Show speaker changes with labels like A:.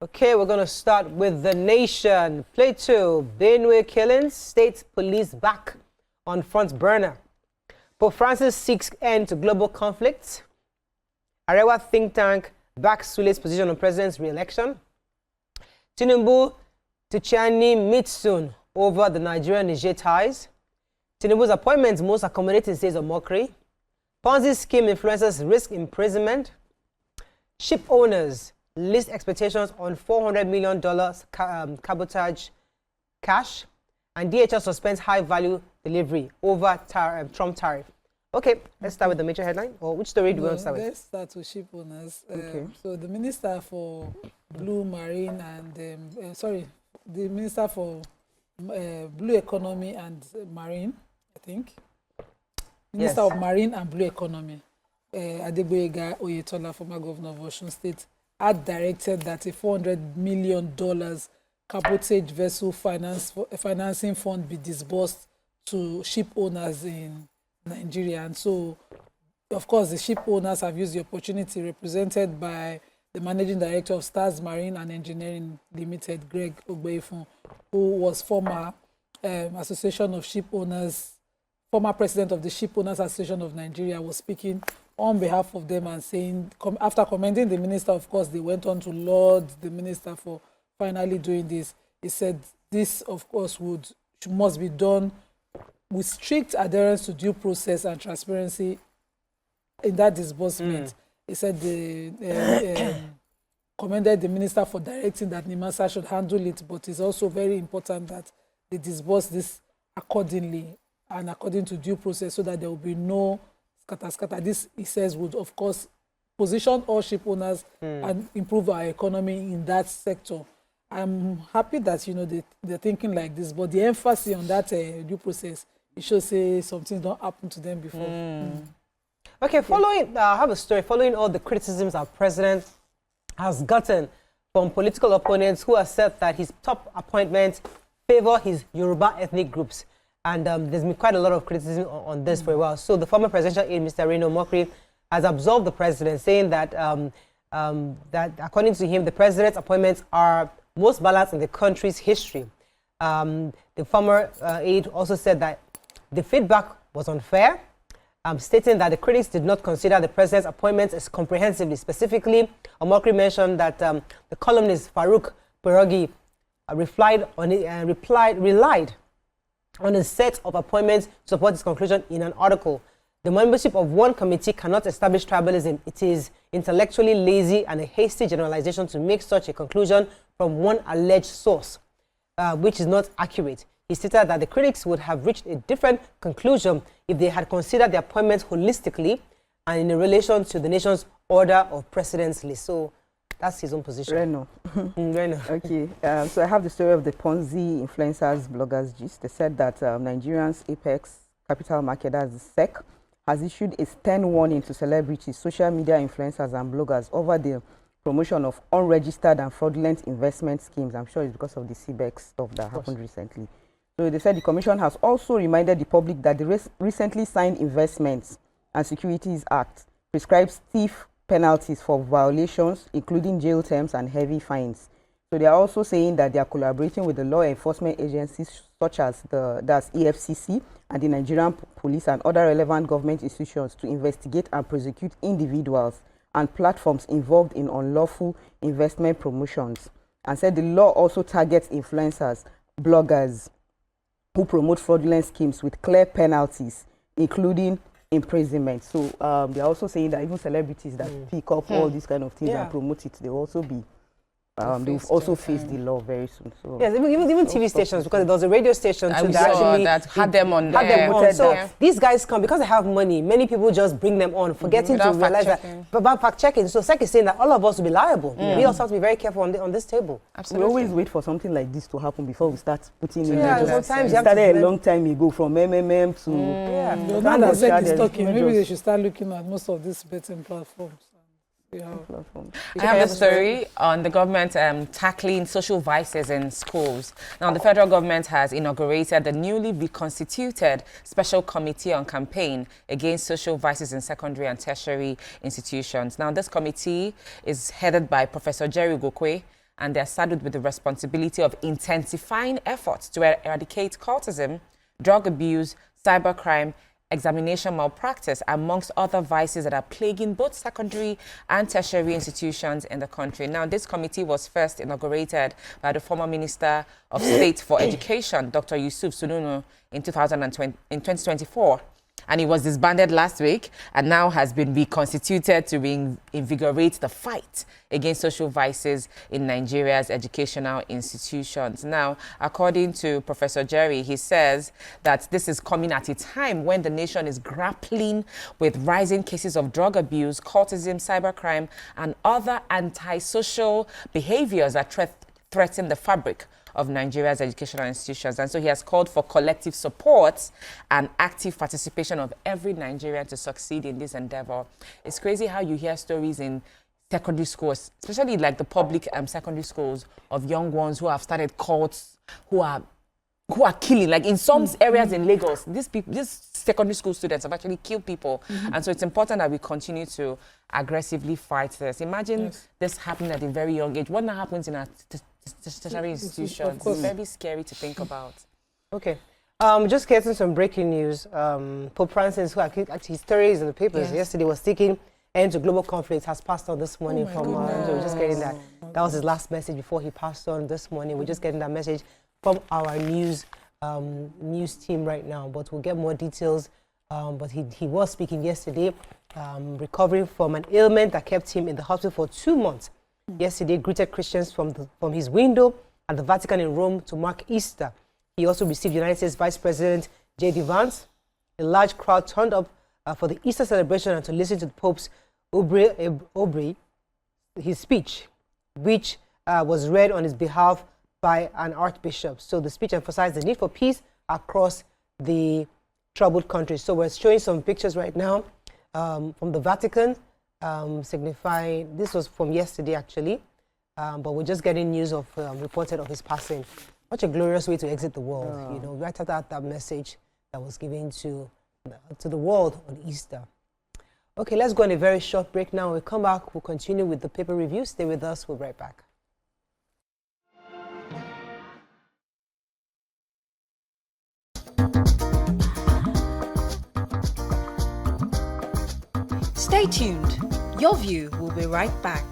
A: Okay, we're going to start with The Nation. Play 2. Benue killings, state police back on front burner. Pope Francis seeks end to global conflicts. Arewa think tank backs Sule's position on president's re-election. Tinubu to Chiani meet soon over the Nigeria-Niger ties. Tinubu's appointment most accommodating says of mockery. Ponzi scheme influencers risk imprisonment. Ship owners list expectations on $400 million cabotage cash. And DHL suspends high-value delivery over Trump tariff. Okay, let's start with the major headline. Or which story do we want to start with?
B: Let's start with ship owners.
A: Okay.
B: So the Minister for Blue Marine and, the Minister for Blue Economy and Marine, I think. Minister of Marine and Blue Economy, Adegboyega Oyetola, former governor of Osun State, had directed that a $400 million cabotage vessel financing fund be disbursed to ship owners in Nigeria. And so, of course, the ship owners have used the opportunity, represented by the managing director of Stars Marine and Engineering Limited, Greg Ogbeifun, who was former Association of Ship Owners, former president of the Ship Owners Association of Nigeria, was speaking on behalf of them and saying, after commending the minister, of course, they went on to laud the minister for finally doing this. He said this, of course, must be done with strict adherence to due process and transparency in that disbursement. He said commended the minister for directing that NIMASA should handle it, but it's also very important that they disburse this accordingly and according to due process, so that there will be no scatter. This, he says, would of course position all ship owners and improve our economy in that sector. I'm happy that they're thinking like this, but the emphasis on that due process, it should say something don't happen to them before.
A: Okay, following, I have a story. Following all the criticisms our president has gotten from political opponents who have said that his top appointments favor his Yoruba ethnic groups. And there's been quite a lot of criticism on this for a while. So the former presidential aide, Mr. Reno Mokri, has absolved the president, saying that, that according to him, the president's appointments are most balanced in the country's history. The former aide also said that the feedback was unfair, stating that the critics did not consider the president's appointments as comprehensively. Specifically, Omokri mentioned that the columnist Farouk Perogi relied on a set of appointments to support his conclusion in an article. The membership of one committee cannot establish tribalism. It is intellectually lazy and a hasty generalization to make such a conclusion from one alleged source, which is not accurate. He stated that the critics would have reached a different conclusion if they had considered the appointments holistically and in relation to the nation's order of precedence list. So that's his own position.
C: Reno.
A: Reno.
C: Okay, so I have the story of the Ponzi influencers bloggers gist. They said that Nigerian's apex capital market, as the SEC, has issued a stern warning to celebrities, social media influencers and bloggers over the promotion of unregistered and fraudulent investment schemes. I'm sure it's because of the CBEX stuff that happened recently. So they said the commission has also reminded the public that the recently signed Investments and Securities Act prescribes stiff penalties for violations, including jail terms and heavy fines. So they are also saying that they are collaborating with the law enforcement agencies such as that's EFCC and the Nigerian police and other relevant government institutions to investigate and prosecute individuals and platforms involved in unlawful investment promotions. And said the law also targets influencers, bloggers who promote fraudulent schemes with clear penalties, including imprisonment. So they're also saying that even celebrities that pick up all these kind of things and promote it, they'll also be they'll also face the law very soon. So
A: yes, even TV stations, because there was a radio station too that actually
D: had them on.
A: So these guys come because they have money. Many people just bring them on, forgetting to realize that. But about fact checking, so SEC is saying that all of us will be liable. We also have to be very careful on this table.
C: Absolutely. We always wait for something like this to happen before we start putting in.
A: Yeah, sometimes
C: you started a long time ago from MMM to.
B: Now that SEC is talking, maybe they should start looking at most of these betting platforms.
D: I have a story on the government tackling social vices in schools. Now, the federal government has inaugurated the newly reconstituted Special Committee on Campaign Against Social Vices in Secondary and Tertiary Institutions. Now, this committee is headed by Professor Jerry Gokwe and they're saddled with the responsibility of intensifying efforts to eradicate cultism, drug abuse, cybercrime, examination malpractice, amongst other vices that are plaguing both secondary and tertiary institutions in the country. Now, this committee was first inaugurated by the former Minister of State for Education, Dr. Yusuf Sununu, in 2024. And it was disbanded last week and now has been reconstituted to reinvigorate the fight against social vices in Nigeria's educational institutions. Now, according to Professor Jerry, he says that this is coming at a time when the nation is grappling with rising cases of drug abuse, cultism, cybercrime, and other antisocial behaviors that threaten the fabric of Nigeria's educational institutions. And so he has called for collective support and active participation of every Nigerian to succeed in this endeavor. It's crazy how you hear stories in secondary schools, especially like the public secondary schools, of young ones who have started cults, who are killing. Like in some areas in Lagos, these secondary school students have actually killed people. And so it's important that we continue to aggressively fight this. Imagine this happening at a very young age. What now happens in our tertiary institutions? It's very scary to think about.
A: Okay. Just getting some breaking news. Pope Francis, who actually his story is in the papers yesterday, was seeking end to global conflict, has passed on this morning so we're just getting that. That was his last message before he passed on this morning. We're just getting that message from our news team right now, but we'll get more details. But he was speaking yesterday, recovering from an ailment that kept him in the hospital for 2 months. Yesterday, greeted Christians from his window at the Vatican in Rome to mark Easter. He also received United States Vice President J.D. Vance. A large crowd turned up for the Easter celebration and to listen to the Pope's his speech, which was read on his behalf by an archbishop. So the speech emphasized the need for peace across the troubled country. So we're showing some pictures right now from the Vatican, signifying, this was from yesterday actually, but we're just getting news of, reported of his passing. Such a glorious way to exit the world, you know, right after that message that was given to the world on Easter. Okay, let's go on a very short break now. When we come back, we'll continue with the paper review. Stay with us, we'll be right back.
E: Stay tuned. Your View will be right back.